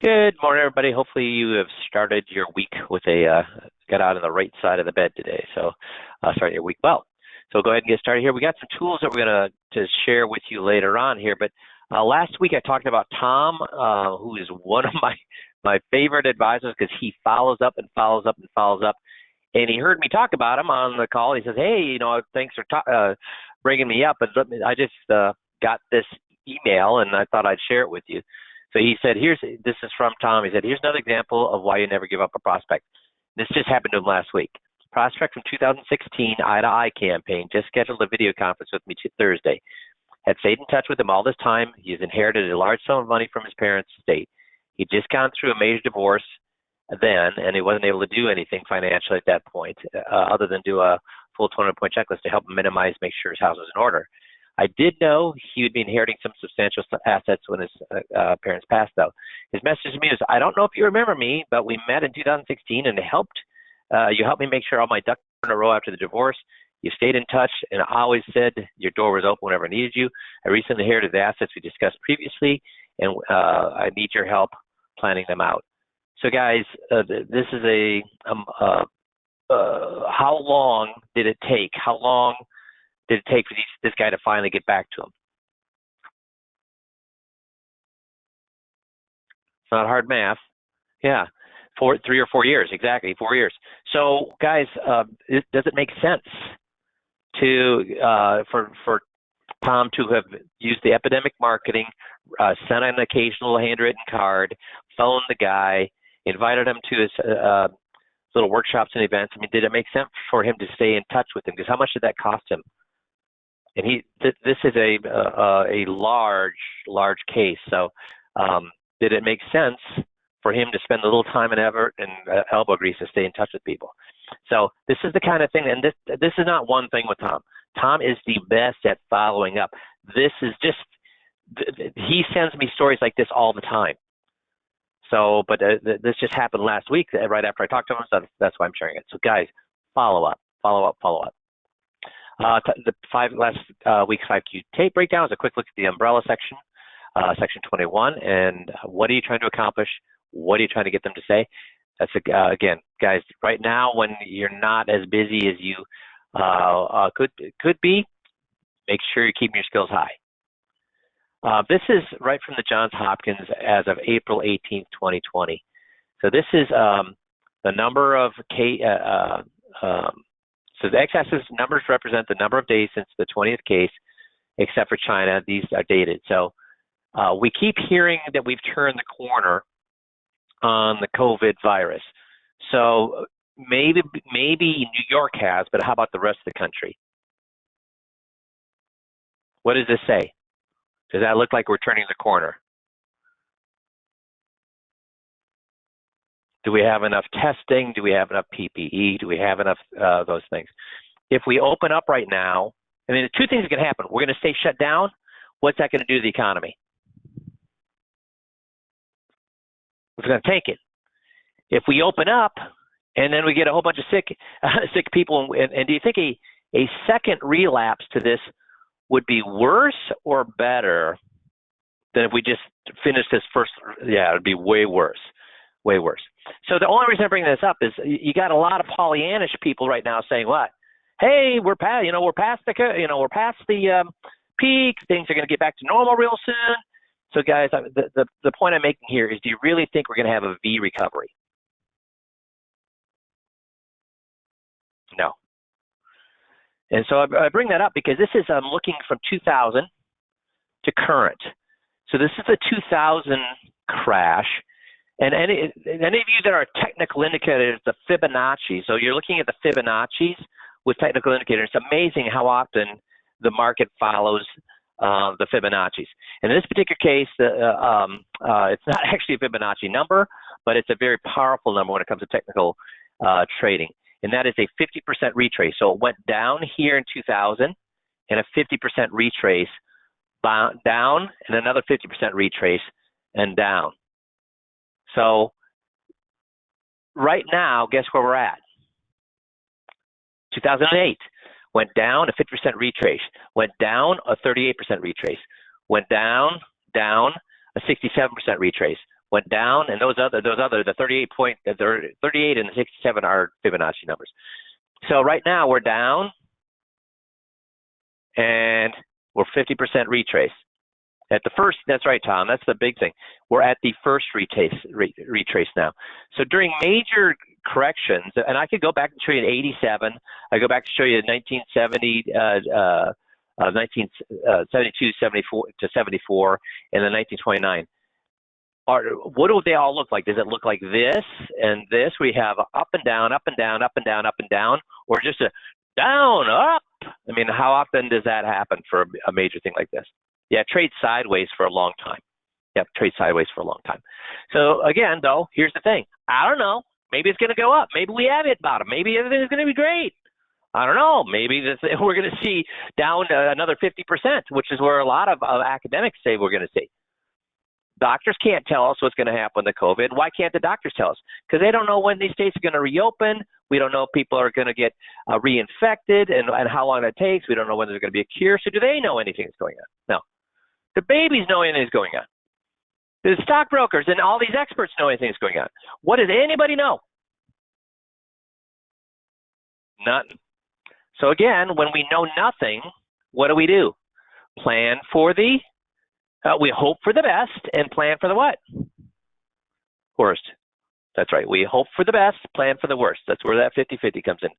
Good morning, everybody. Hopefully you have started your week with got out on the right side of the bed today. So start your week well. So go ahead and get started here. We got some tools that we're going to share with you later on here. But last week I talked about Tom, who is one of my favorite advisors because he follows up and follows up and follows up. And he heard me talk about him on the call. He says, "Hey, thanks for bringing me up. But I just got this email and I thought I'd share it with you." So he said, this is from Tom. He said, "Here's another example of why you never give up a prospect." This just happened to him last week. Prospect from 2016 Eye to Eye campaign just scheduled a video conference with me Thursday. Had stayed in touch with him all this time. He's inherited a large sum of money from his parents' estate. He'd just gone through a major divorce then, and he wasn't able to do anything financially at that point, other than do a full 200-point checklist to help him minimize, make sure his house was in order. I did know he would be inheriting some substantial assets when his parents passed, though. His message to me was, "I don't know if you remember me, but we met in 2016 and you helped me make sure all my ducks were in a row after the divorce. You stayed in touch and I always said your door was open whenever I needed you. I recently inherited the assets we discussed previously, and I need your help planning them out." So guys, this is how long did it take? How long did it take for this guy to finally get back to him? It's not hard math. Yeah, 3 or 4 years, exactly 4 years. So guys, does it make sense for Tom to have used the epidemic marketing, sent an occasional handwritten card, phoned the guy, invited him to his little workshops and events? I mean, did it make sense for him to stay in touch with him? Because how much did that cost him? And this is a large case. So did it make sense for him to spend a little time and effort and elbow grease to stay in touch with people? So this is the kind of thing, and this is not one thing with Tom. Tom is the best at following up. This is just, he sends me stories like this all the time. So, but this just happened last week, right after I talked to him, so that's why I'm sharing it. So guys, follow up. The last week's 5Q tape breakdown is a quick look at the umbrella section, section 21, and what are you trying to accomplish? What are you trying to get them to say? That's again, guys, right now when you're not as busy as you could be, make sure you're keeping your skills high. This is right from the Johns Hopkins as of April 18th, 2020. So this is the number of so the x-axis numbers represent the number of days since the 20th case, except for China. These are dated. So we keep hearing that we've turned the corner on the COVID virus. So maybe New York has, but how about the rest of the country? What does this say? Does that look like we're turning the corner? Do we have enough testing? Do we have enough PPE? Do we have enough those things? If we open up right now, I mean, two things are going to happen. We're going to stay shut down. What's that going to do to the economy? It's going to take it. If we open up and then we get a whole bunch of sick people, and do you think a second relapse to this would be worse or better than if we just finished this first? Yeah, it would be way worse. Way worse. So the only reason I bring this up is you got a lot of Pollyannish people right now saying what? Hey, we're past the peak. Things are going to get back to normal real soon. So guys, the point I'm making here is, do you really think we're going to have a V recovery? No. And so I bring that up because this is looking from 2000 to current. So this is a 2000 crash. And any of you that are technical indicators, the Fibonacci, so you're looking at the Fibonacci's with technical indicators. It's amazing how often the market follows the Fibonacci's. And in this particular case, it's not actually a Fibonacci number, but it's a very powerful number when it comes to technical trading. And that is a 50% retrace. So it went down here in 2000 and a 50% retrace, down, and another 50% retrace, and down. So right now, guess where we're at? 2008 went down a 50% retrace, went down a 38% retrace, went down, a 67% retrace, went down, and the 38 and the 67 are Fibonacci numbers. So right now we're down, and we're 50% retrace. At the first, that's right, Tom, that's the big thing. We're at the first retrace now. So during major corrections, and I could go back and show you in 87, I go back to show you in 1970, 1972, 74 to 74, and then 1929. What do they all look like? Does it look like this and this? We have up and down, up and down, up and down, up and down, or just a down, up? I mean, how often does that happen for a major thing like this? Yeah, trade sideways for a long time. Yep, trade sideways for a long time. So again, though, here's the thing. I don't know. Maybe it's going to go up. Maybe we have hit bottom. Maybe everything's going to be great. I don't know. Maybe we're going to see down another 50%, which is where a lot of academics say we're going to see. Doctors can't tell us what's going to happen with COVID. Why can't the doctors tell us? Because they don't know when these states are going to reopen. We don't know if people are going to get reinfected and how long that takes. We don't know when there's going to be a cure. So do they know anything that's going on? No. The babies know anything that's going on. The stockbrokers and all these experts know anything that's going on. What does anybody know? Nothing. So again, when we know nothing, what do? Plan for the, we hope for the best and plan for the what? Worst. That's right. We hope for the best, plan for the worst. That's where that 50-50 comes in.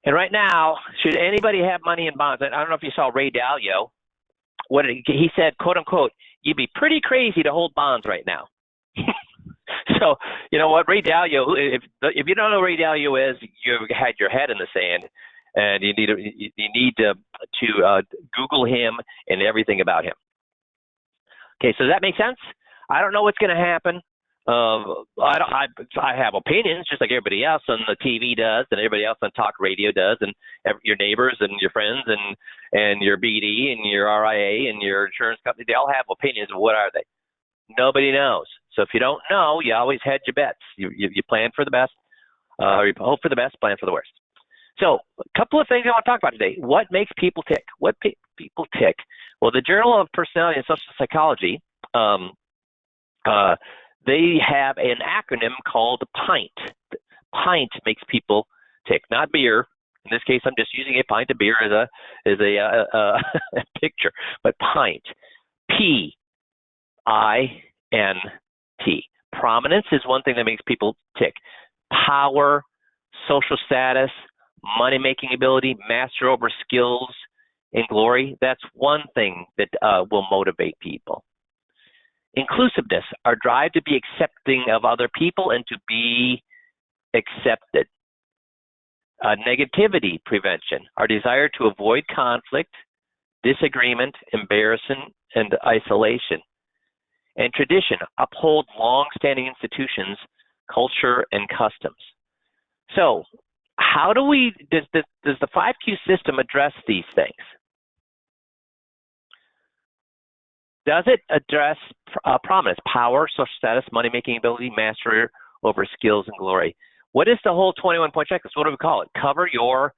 And right now, should anybody have money in bonds? I don't know if you saw Ray Dalio. What he said, quote unquote, you'd be pretty crazy to hold bonds right now. So, you know what, Ray Dalio, if you don't know who Ray Dalio is, you've had your head in the sand, and you need to Google him and everything about him. Okay, so does that make sense? I don't know what's going to happen. I have opinions just like everybody else on the TV does, and everybody else on talk radio does, and your neighbors and your friends and your BD and your RIA and your insurance company, they all have opinions. What are they? Nobody knows. So if you don't know, you always hedge your bets. You plan for the best, or you hope for the best, plan for the worst. So a couple of things I want to talk about today. What makes people tick? What people tick? Well, the Journal of Personality and Social Psychology, they have an acronym called PINT. PINT makes people tick, not beer. In this case, I'm just using a pint of beer as a picture, but PINT. P-I-N-T. Prominence is one thing that makes people tick. Power, social status, money-making ability, master over skills, and glory. That's one thing that will motivate people. Inclusiveness, our drive to be accepting of other people and to be accepted. Negativity prevention, our desire to avoid conflict, disagreement, embarrassment, and isolation. And tradition, uphold long-standing institutions, culture, and customs. So how does the 5Q system address these things? Does it address prominence, power, social status, money-making ability, mastery over skills, and glory? What is the whole 21-point checklist? What do we call it? Cover your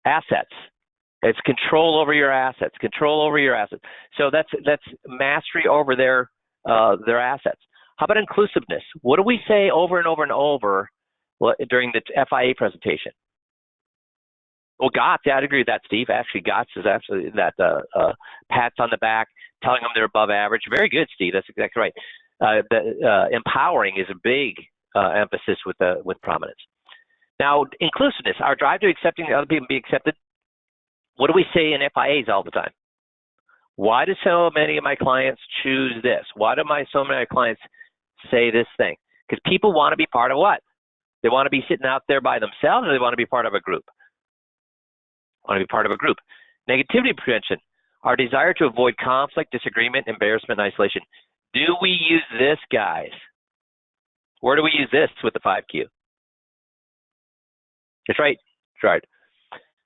assets. It's control over your assets. Control over your assets. So that's mastery over their assets. How about inclusiveness? What do we say over and over and over during the FIA presentation? Well, GOTS, yeah, I'd agree with that, Steve. Actually, GOTS is absolutely that pats on the back, telling them they're above average. Very good, Steve. That's exactly right. Empowering is a big emphasis with prominence. Now, inclusiveness, our drive to accepting other people and be accepted. What do we say in FIAs all the time? Why do so many of my clients choose this? Why do so many clients say this thing? Because people want to be part of what? They want to be sitting out there by themselves, or they want to be part of a group? Want to be part of a group. Negativity prevention, our desire to avoid conflict, disagreement, embarrassment, and isolation. Do we use this, guys? Where do we use this with the 5Q? That's right. That's right.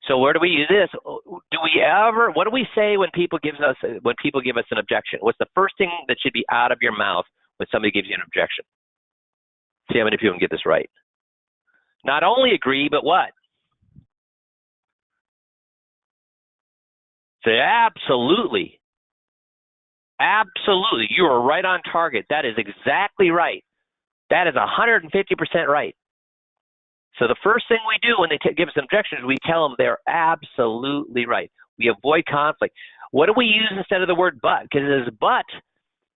So where do we use this? What do we say when people give us an objection? What's the first thing that should be out of your mouth when somebody gives you an objection? See how many people can get this right. Not only agree, but what? Say absolutely. Absolutely. You are right on target. That is exactly right. That is 150% right. So the first thing we do when they give us objections, we tell them they're absolutely right. We avoid conflict. What do we use instead of the word but? Because is but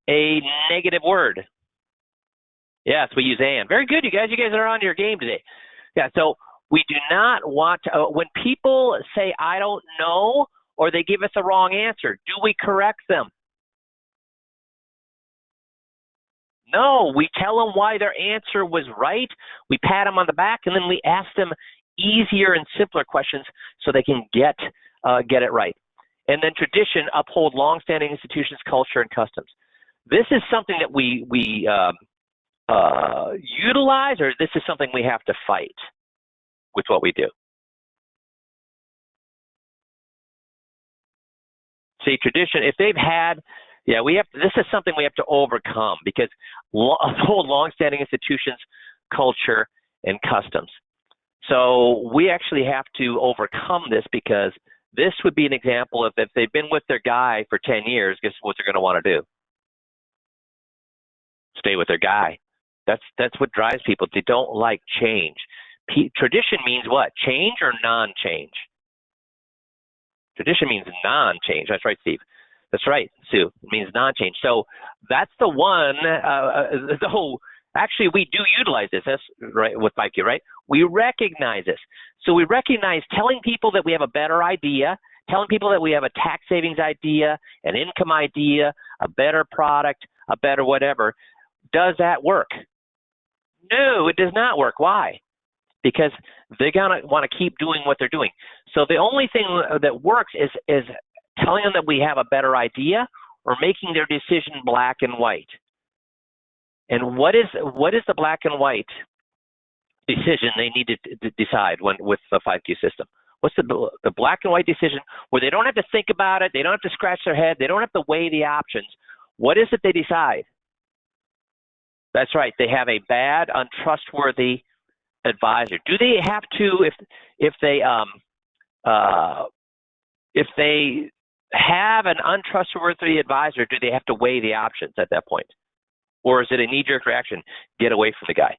a negative word? Yes, we use and. Very good, you guys. You guys are on your game today. Yeah, so we do not want to, when people say, I don't know, or they give us a wrong answer, do we correct them? No, we tell them why their answer was right. We pat them on the back, and then we ask them easier and simpler questions so they can get it right. And then tradition, uphold longstanding institutions, culture, and customs. This is something that we utilize, or this is something we have to fight with what we do. See, tradition, if they've had, this is something we have to overcome because uphold longstanding institutions, culture, and customs. So we actually have to overcome this because this would be an example of if they've been with their guy for 10 years, guess what they're going to want to do? Stay with their guy. That's what drives people. They don't like change. Tradition means what? Change or non-change? Tradition means non-change. That's right, Steve. That's right, Sue. It means non-change. So that's the one. Actually, we do utilize this. That's right with IQ, right? We recognize this. So we recognize telling people that we have a better idea, telling people that we have a tax savings idea, an income idea, a better product, a better whatever. Does that work? No, it does not work. Why? Because they're going to want to keep doing what they're doing. So the only thing that works is telling them that we have a better idea or making their decision black and white. And what is the black and white decision they need to decide with the 5Q system? What's the black and white decision where they don't have to think about it, they don't have to scratch their head, they don't have to weigh the options. What is it they decide? That's right. They have a bad, untrustworthy advisor. Do they have to, if they have an untrustworthy advisor, do they have to weigh the options at that point? Or is it a knee-jerk reaction? Get away from the guy.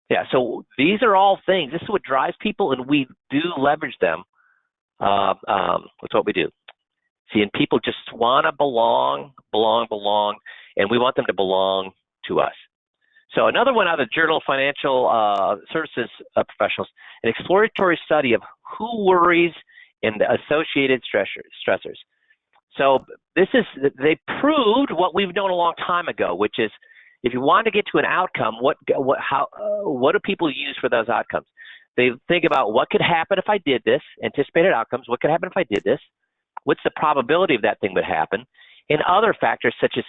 Yeah, so these are all things. This is what drives people, and we do leverage them. That's what we do. See, and people just want to belong, and we want them to belong to us. So another one out of the Journal of Financial Services Professionals, an exploratory study of who worries and the associated stressors. So they proved what we've known a long time ago, which is if you want to get to an outcome, what do people use for those outcomes? They think about what could happen if I did this, anticipated outcomes, what could happen if I did this, what's the probability of that thing would happen, and other factors such as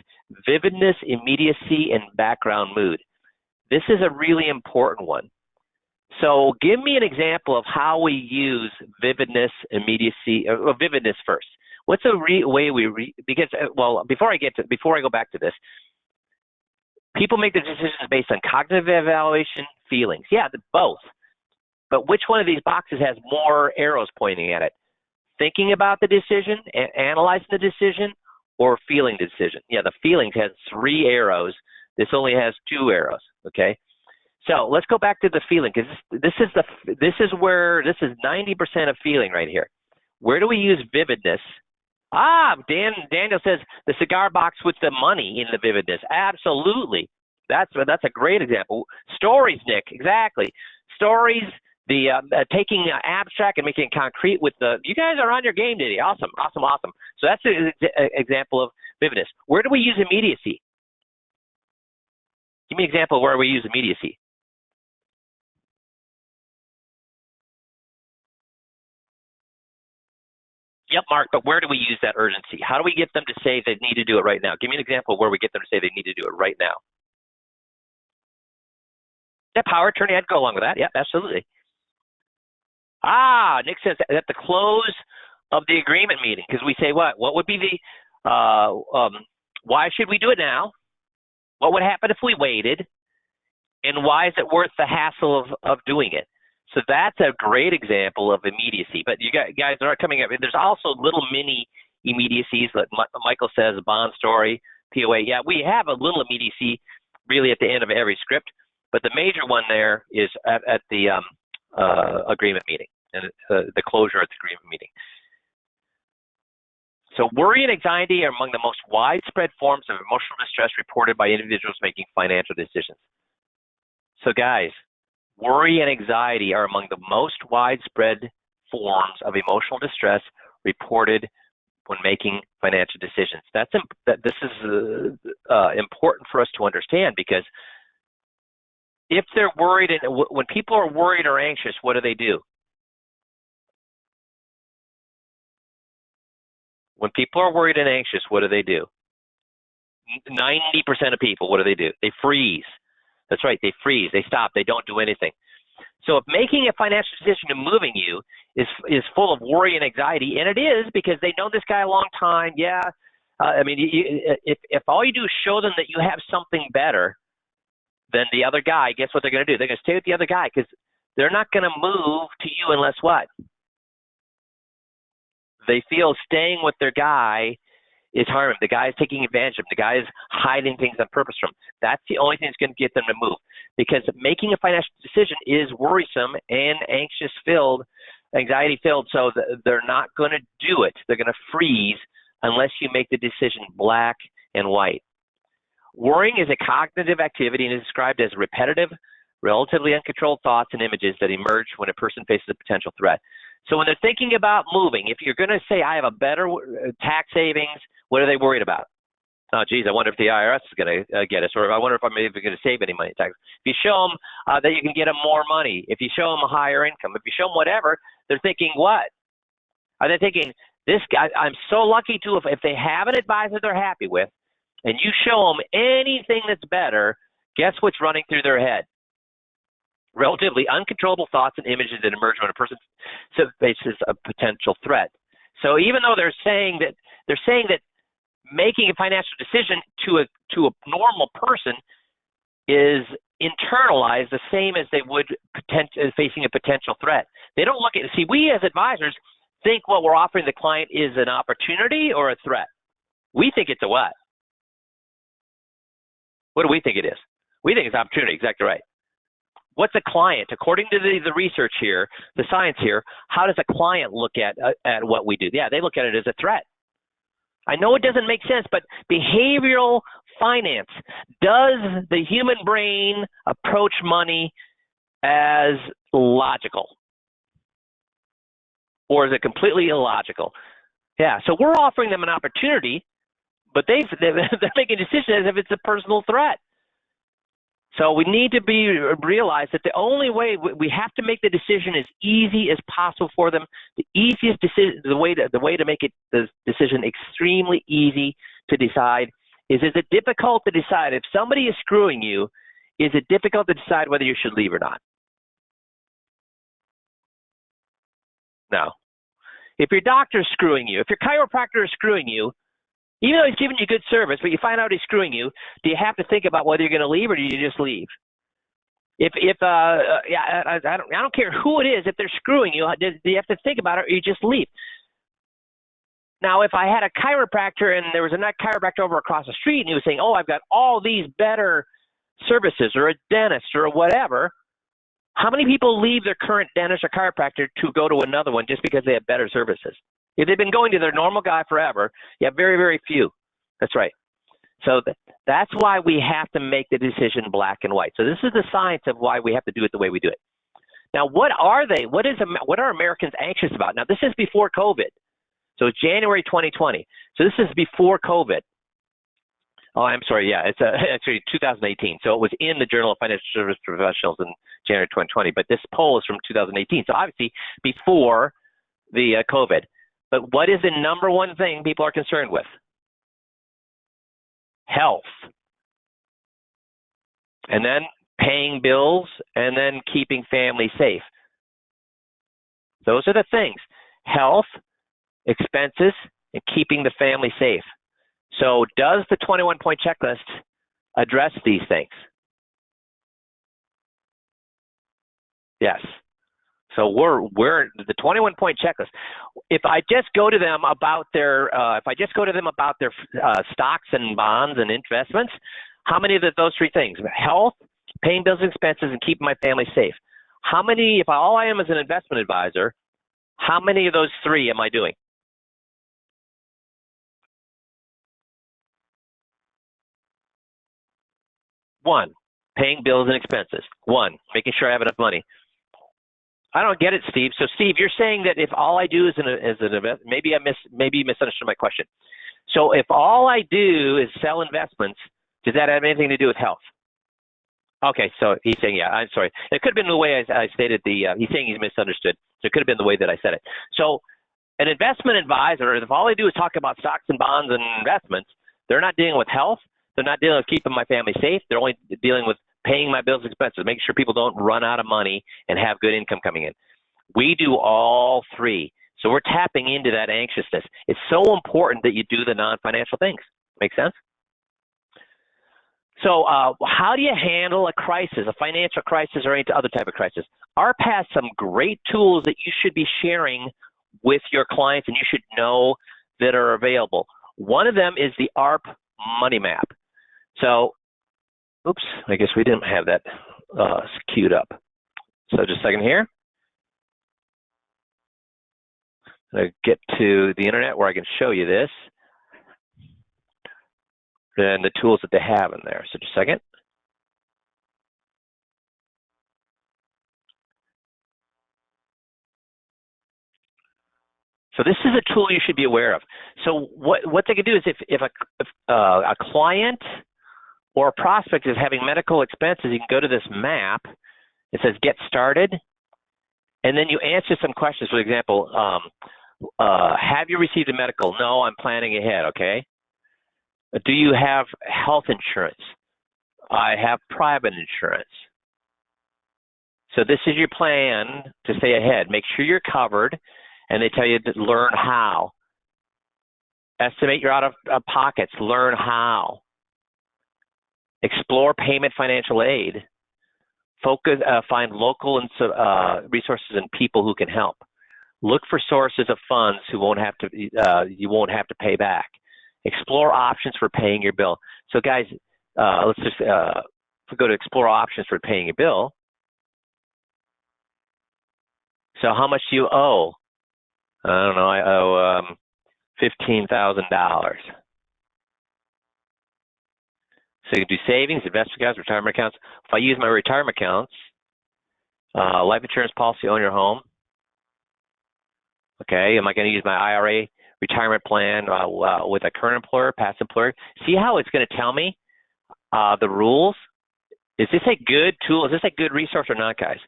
vividness, immediacy, and background mood. This is a really important one. So give me an example of how we use vividness, immediacy, or vividness first. What's a way because before I go back to this, people make their decisions based on cognitive evaluation, feelings. Yeah, both. But which one of these boxes has more arrows pointing at it? Thinking about the decision, analyzing the decision, or feeling the decision? Yeah, the feelings has 3 arrows. This only has 2 arrows. Okay. So let's go back to the feeling because this is 90% of feeling right here. Where do we use vividness? Daniel says the cigar box with the money in the vividness. Absolutely. That's a great example. Stories, Nick, exactly. Stories, the taking abstract and making it concrete with you guys are on your game today. Awesome. So that's an example of vividness. Where do we use immediacy? Give me an example of where we use immediacy. Yep, Mark, but where do we use that urgency? How do we get them to say they need to do it right now? Give me an example of where we get them to say they need to do it right now. Yeah, power attorney, I'd go along with that. Yeah, absolutely. Nick says at the close of the agreement meeting, because we say what would be why should we do it now? What would happen if we waited? And why is it worth the hassle of doing it? So that's a great example of immediacy. But you guys are coming up. There's also little mini immediacies. Like Michael says, a bond story, POA. Yeah, we have a little immediacy really at the end of every script, but the major one there is at the agreement meeting and the closure at the agreement meeting. So worry and anxiety are among the most widespread forms of emotional distress reported by individuals making financial decisions. So guys, worry and anxiety are among the most widespread forms of emotional distress reported when making financial decisions. This is important for us to understand, because if they're worried, and when people are worried or anxious, what do? When people are worried and anxious, what do? 90% of people, what do? They freeze. That's right, they freeze, they stop, they don't do anything. So if making a financial decision and moving you is full of worry and anxiety, and it is because they know this guy a long time, yeah. I mean, if all you do is show them that you have something better than the other guy, guess what they're going to do? They're going to stay with the other guy, because they're not going to move to you unless what? They feel staying with their guy is harming. The guy is taking advantage of them. The guy is hiding things on purpose from them. That's the only thing that's going to get them to move, because making a financial decision is worrisome and anxiety-filled, so they're not going to do it. They're going to freeze unless you make the decision black and white. Worrying is a cognitive activity and is described as repetitive, relatively uncontrolled thoughts and images that emerge when a person faces a potential threat. So when they're thinking about moving, if you're going to say, I have a better tax savings, what are they worried about? Oh, geez, I wonder if the IRS is going to get us, or I wonder if I'm even going to save any money in taxes. If you show them that you can get them more money, if you show them a higher income, if you show them whatever, they're thinking what? Are they thinking, this guy, I'm so lucky to, if they have an advisor they're happy with, and you show them anything that's better, guess what's running through their head? Relatively uncontrollable thoughts and images that emerge when a person faces a potential threat. So even though they're saying that making a financial decision to a normal person is internalized the same as they would facing a potential threat. They don't look at it. See, we as advisors think what we're offering the client is an opportunity or a threat. We think it's a what? What do we think it is? We think it's opportunity. Exactly right. What's a client? According to the research here, the science here, how does a client look at what we do? Yeah, they look at it as a threat. I know it doesn't make sense, but behavioral finance, does the human brain approach money as logical? Or is it completely illogical? Yeah, so we're offering them an opportunity, but they're making a decision as if it's a personal threat. So we need to realize that the only way we have to make the decision as easy as possible for them. The easiest decision, the way to make the decision extremely easy to decide is it difficult to decide if somebody is screwing you? Is it difficult to decide whether you should leave or not? No. If your doctor's screwing you, if your chiropractor is screwing you, even though he's giving you good service, but you find out he's screwing you, do you have to think about whether you're going to leave, or do you just leave? I don't care who it is. If they're screwing you, do you have to think about it, or you just leave? Now, if I had a chiropractor and there was a chiropractor over across the street and he was saying, oh, I've got all these better services, or a dentist or whatever, how many people leave their current dentist or chiropractor to go to another one just because they have better services? If they've been going to their normal guy forever, you have very, very few. That's right. So that's why we have to make the decision black and white. So this is the science of why we have to do it the way we do it. Now, what are they? What are Americans anxious about? Now, this is before COVID. So it's January 2020. So this is before COVID. Oh, I'm sorry. Yeah, it's actually 2018. So it was in the Journal of Financial Service Professionals in January 2020. But this poll is from 2018. So obviously before the COVID. But what is the number one thing people are concerned with? Health. And then paying bills, and then keeping family safe. Those are the things. Health, expenses, and keeping the family safe. So does the 21-point checklist address these things? Yes. So we're the 21-point checklist. If I just go to them about their stocks and bonds and investments, how many of those three things? Health, paying bills and expenses, and keeping my family safe. How many? If all I am is an investment advisor, how many of those three am I doing? One, paying bills and expenses. One, making sure I have enough money. I don't get it, Steve. So, Steve, you're saying that if all I do is an event, maybe you misunderstood my question. So, if all I do is sell investments, does that have anything to do with health? Okay, so he's saying, yeah, I'm sorry. It could have been the way I stated he's saying he's misunderstood. So it could have been the way that I said it. So an investment advisor, if all they do is talk about stocks and bonds and investments, they're not dealing with health. They're not dealing with keeping my family safe. They're only dealing with paying my bills and expenses, making sure people don't run out of money and have good income coming in. We do all three. So we're tapping into that anxiousness. It's so important that you do the non-financial things. Make sense? So how do you handle a crisis, a financial crisis or any other type of crisis? ARP has some great tools that you should be sharing with your clients and you should know that are available. One of them is the ARP Money Map. So, oops, I guess we didn't have that queued up. So just a second here. I get to the internet where I can show you this. And the tools that they have in there. So just a second. So this is a tool you should be aware of. So what they can do is if a client or a prospect is having medical expenses, you can go to this map. It says Get Started. And then you answer some questions. For example, have you received a medical? No, I'm planning ahead, okay? Do you have health insurance? I have private insurance. So this is your plan to stay ahead. Make sure you're covered, and they tell you to learn how. Estimate your out-of-pockets. Learn how. Explore payment financial aid. Find local resources and people who can help. Look for sources of funds who you won't have to pay back. Explore options for paying your bill. So guys, let's just go to explore options for paying your bill. So how much do you owe? I don't know, I owe $15,000. So you can do savings, investment accounts, retirement accounts. If I use my retirement accounts, life insurance policy, own your home. Okay, am I going to use my IRA retirement plan with a current employer, past employer? See how it's going to tell me the rules? Is this a good tool? Is this a good resource or not, guys?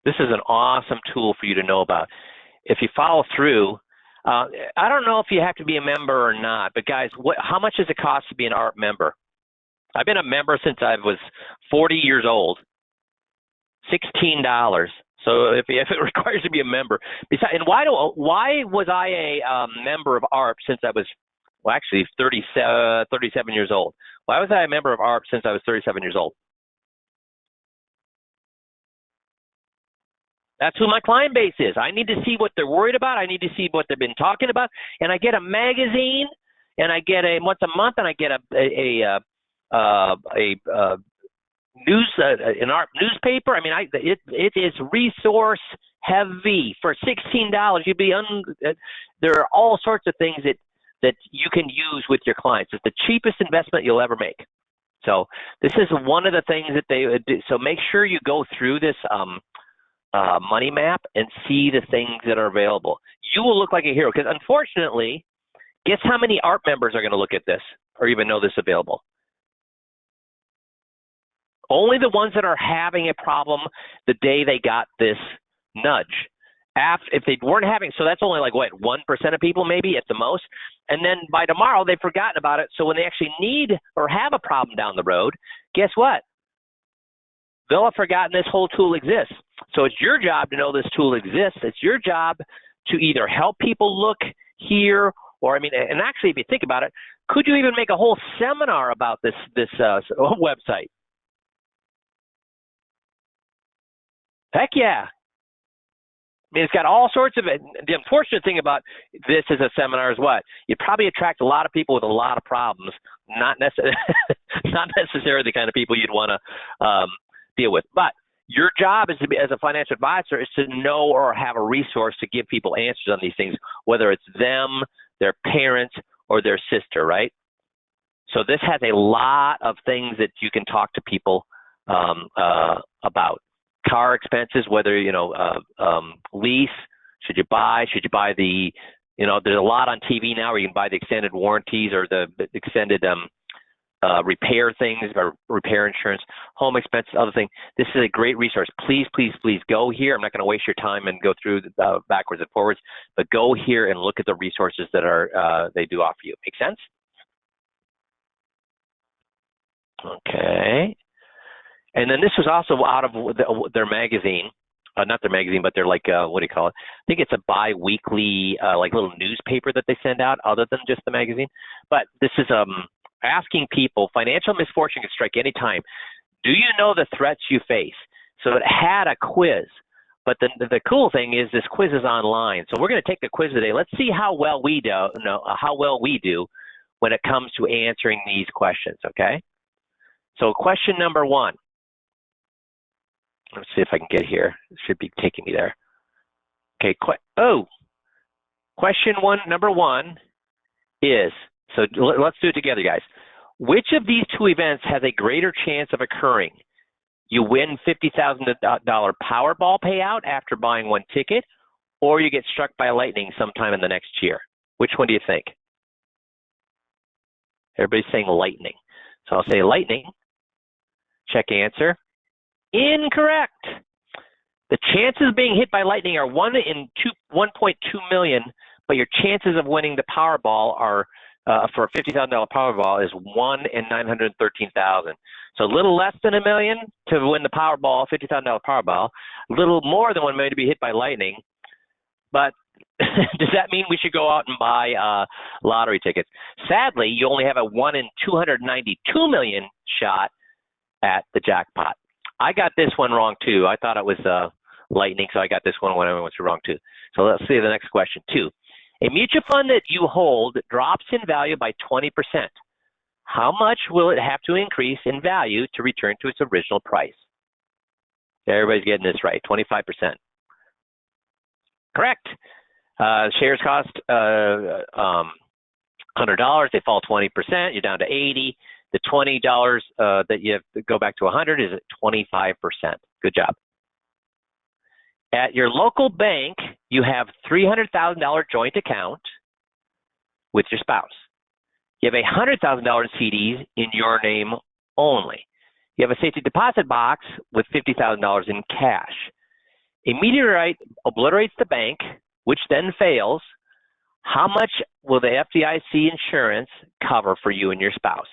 This is an awesome tool for you to know about. If you follow through, I don't know if you have to be a member or not, but guys, how much does it cost to be an ARP member? I've been a member since I was 40 years old. $16. So if it requires to be a member, and why was I a member of ARP since I was, well, actually 37 years old? Why was I a member of ARP since I was 37 years old? That's who my client base is. I need to see what they're worried about. I need to see what they've been talking about. And I get a magazine, and I get once a month, and I get an ARP newspaper. I mean, it is resource heavy for $16. There are all sorts of things that you can use with your clients. It's the cheapest investment you'll ever make. So this is one of the things that they do. So make sure you go through this money map and see the things that are available. You will look like a hero, because unfortunately, guess how many ARP members are going to look at this or even know this available? Only the ones that are having a problem the day they got this nudge. If they weren't having, so that's only like, what, 1% of people maybe at the most? And then by tomorrow, they've forgotten about it. So when they actually need or have a problem down the road, guess what? They'll have forgotten this whole tool exists. So it's your job to know this tool exists. It's your job to either help people look here, or, I mean, and actually, if you think about it, could you even make a whole seminar about this website? Heck yeah. I mean, it's got all sorts of it. The unfortunate thing about this as a seminar is what? You probably attract a lot of people with a lot of problems, not necessarily the kind of people you'd want to deal with. But your job is to be, as a financial advisor, is to know or have a resource to give people answers on these things, whether it's them, their parents, or their sister, right? So this has a lot of things that you can talk to people about. Car expenses, whether, lease, should you buy the, there's a lot on TV now where you can buy the extended warranties or the extended repair things, or repair insurance, home expenses, other things. This is a great resource. Please, please, please go here. I'm not going to waste your time and go through backwards and forwards, but go here and look at the resources that they do offer you. Make sense? Okay. And then this was also out of their magazine, not their magazine, but they're like, what do you call it? I think it's a bi-weekly, like little newspaper that they send out other than just the magazine. But this is asking people, financial misfortune can strike any time. Do you know the threats you face? So it had a quiz. But the cool thing is this quiz is online. So we're going to take the quiz today. Let's see how well we do when it comes to answering these questions, okay? So question number 1. Let's see if I can get here. It should be taking me there. Okay. Question number 1 is, so let's do it together, guys. Which of these 2 events has a greater chance of occurring? You win $50,000 Powerball payout after buying 1 ticket, or you get struck by lightning sometime in the next year. Which one do you think? Everybody's saying lightning. So I'll say lightning. Check answer. Incorrect. The chances of being hit by lightning are 1 in 1.2 million, but your chances of winning the Powerball are, for a $50,000 Powerball, is 1 in 913,000. So a little less than 1 million to win the Powerball, $50,000 Powerball, a little more than 1 million to be hit by lightning. But does that mean we should go out and buy lottery tickets? Sadly, you only have a 1 in 292 million shot at the jackpot. I got this one wrong too. I thought it was lightning, so I got this one when I went wrong too. So let's see the next question. 2. A mutual fund that you hold drops in value by 20%. How much will it have to increase in value to return to its original price? Everybody's getting this right, 25%. Correct. Shares cost $100. They fall 20%. You're down to 80. The $20 that you have to go back to 100 is at 25%. Good job. At your local bank, you have $300,000 joint account with your spouse. You have $100,000 CDs in your name only. You have a safety deposit box with $50,000 in cash. A meteorite obliterates the bank, which then fails. How much will the FDIC insurance cover for you and your spouse?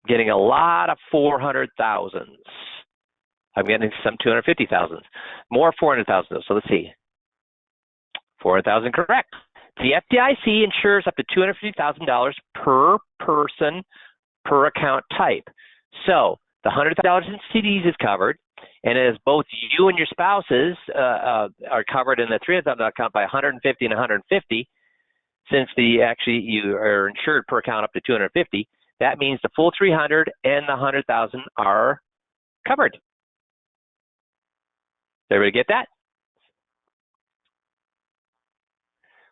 Getting a lot of 400,000s. I'm getting some 250,000s. More 400,000. So let's see. 400,000 correct. The FDIC insures up to $250,000 per person per account type. So the $100,000 in CDs is covered, and as both you and your spouses are covered in the $300,000 account by 150 and 150, since you are insured per account up to 250. That means the full 300 and the 100,000 are covered. Everybody get that?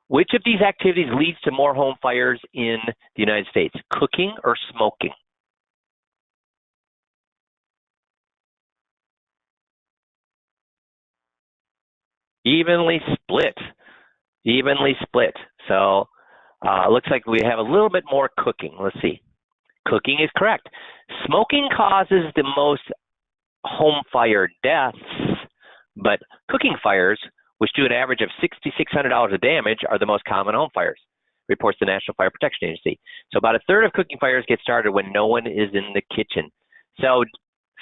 Which of these activities leads to more home fires in the United States? Cooking or smoking? Evenly split. Evenly split. So looks like we have a little bit more cooking. Let's see. Cooking is correct. Smoking causes the most home fire deaths, but cooking fires, which do an average of $6,600 of damage, are the most common home fires, reports the National Fire Protection Agency. So about a third of cooking fires get started when no one is in the kitchen. So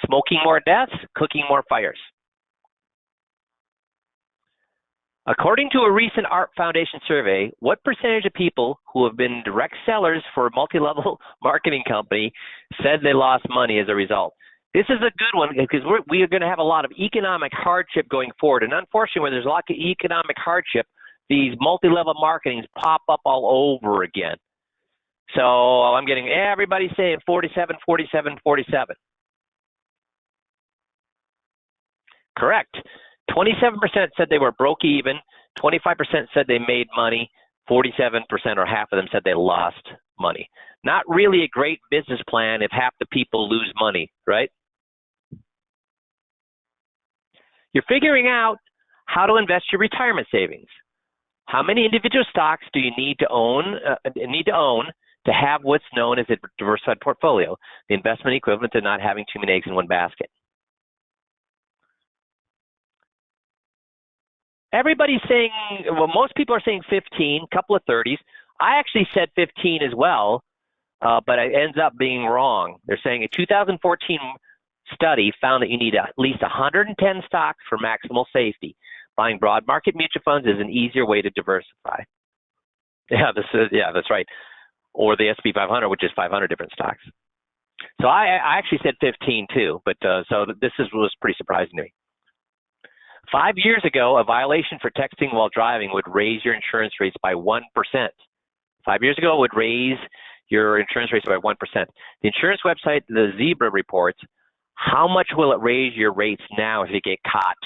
smoking more deaths, cooking more fires. According to a recent ARP Foundation survey, what percentage of people who have been direct sellers for a multi-level marketing company said they lost money as a result? This is a good one because we are going to have a lot of economic hardship going forward. And unfortunately, when there's a lot of economic hardship, these multi-level marketings pop up all over again. So I'm getting everybody saying 47, 47, 47. Correct. 27% said they were broke even. 25% said they made money. 47% or half of them said they lost money. Not really a great business plan if half the people lose money, right? You're figuring out how to invest your retirement savings. How many individual stocks do you need to own to have what's known as a diversified portfolio, the investment equivalent to not having too many eggs in one basket? Everybody's saying, well, most people are saying 15, couple of 30s. I actually said 15 as well, but it ends up being wrong. They're saying a 2014 study found that you need at least 110 stocks for maximal safety. Buying broad market mutual funds is an easier way to diversify. Yeah, that's right. Or the S&P 500, which is 500 different stocks. So I actually said 15 too, but so this was pretty surprising to me. 5 years ago, a violation for texting while driving would raise your insurance rates by 1%. 5 years ago, it would raise your insurance rates by 1%. The insurance website, the Zebra, reports, how much will it raise your rates now if you get caught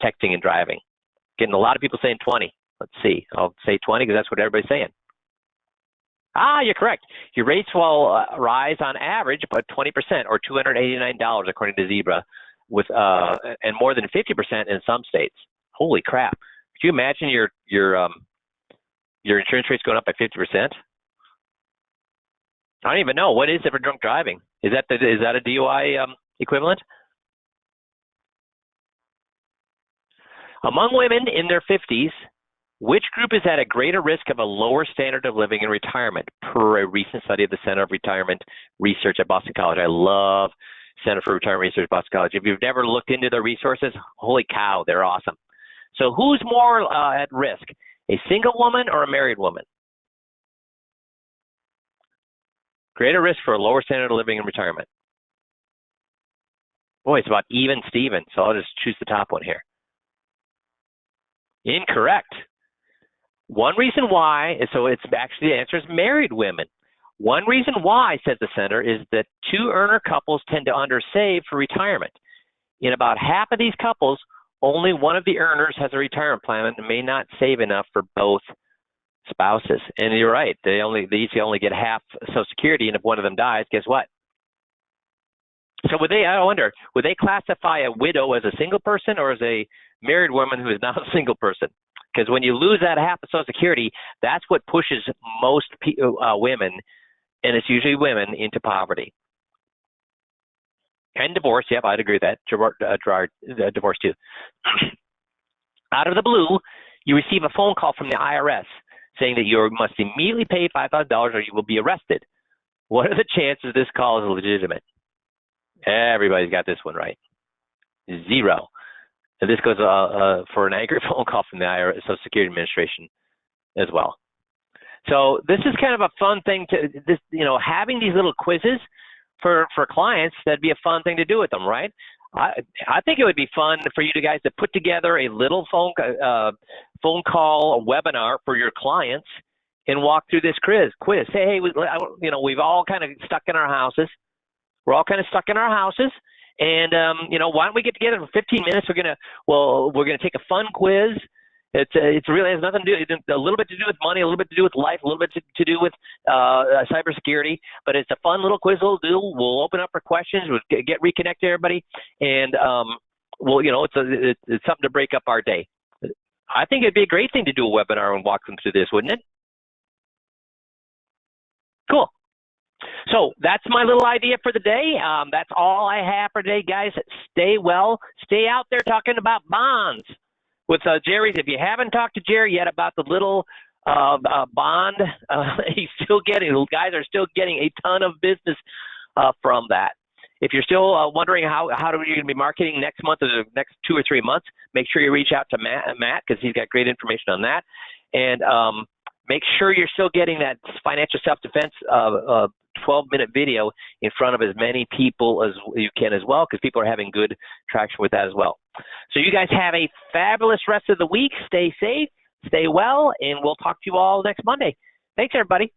texting and driving? Getting a lot of people saying 20. Let's see. I'll say 20 because that's what everybody's saying. You're correct. Your rates will rise on average about 20% or $289 according to Zebra, with and more than 50% in some states. Holy crap! Could you imagine your insurance rates going up by 50%? I don't even know. What is it for drunk driving? Is that a DUI equivalent? Among women in their 50s, which group is at a greater risk of a lower standard of living in retirement, per a recent study of the Center of Retirement Research at Boston College? I love Center for Retirement Research at Boston College. If you've never looked into their resources, holy cow, they're awesome. So who's more at risk, a single woman or a married woman? Greater risk for a lower standard of living in retirement. Boy, it's about even Steven, so I'll just choose the top one here. Incorrect. One reason why, so it's actually the answer is married women. One reason why, says the center, is that two-earner couples tend to undersave for retirement. In about half of these couples, only one of the earners has a retirement plan and may not save enough for both spouses. And you're right, they each only get half Social Security, and if one of them dies, guess what? So I wonder, would they classify a widow as a single person or as a married woman who is not a single person? Because when you lose that half of Social Security, that's what pushes most women, and it's usually women, into poverty. And divorce, yep, I'd agree with that. Gerard, divorce too. Out of the blue, you receive a phone call from the IRS saying that you must immediately pay $5,000 or you will be arrested. What are the chances this call is legitimate? Everybody's got this one right. 0. And this goes for an angry phone call from the IRS, Social Security Administration, as well. So this is kind of a fun thing having these little quizzes for clients. That'd be a fun thing to do with them, right? I think it would be fun for you guys to put together a little phone call, a webinar for your clients, and walk through this quiz. Say, hey, we've all kind of stuck in our houses. We're all kind of stuck in our houses. And why don't we get together for 15 minutes? We're gonna take a fun quiz. It's really has nothing to do, a little bit to do with money, a little bit to do with life, a little bit to do with cybersecurity. But it's a fun little quiz we'll do. We'll open up for questions. We'll get reconnected to everybody, and it's something to break up our day. I think it'd be a great thing to do a webinar and walk them through this, wouldn't it? Cool. So that's my little idea for the day. That's all I have for today, guys. Stay well. Stay out there talking about bonds with Jerry. If you haven't talked to Jerry yet about the little bond, guys are still getting a ton of business from that. If you're still wondering how are you going to be marketing next month or the next 2 or 3 months, make sure you reach out to Matt because he's got great information on that. And make sure you're still getting that financial self-defense 12-minute video in front of as many people as you can as well, because people are having good traction with that as well. So you guys have a fabulous rest of the week. Stay safe, stay well, and we'll talk to you all next Monday. Thanks, everybody.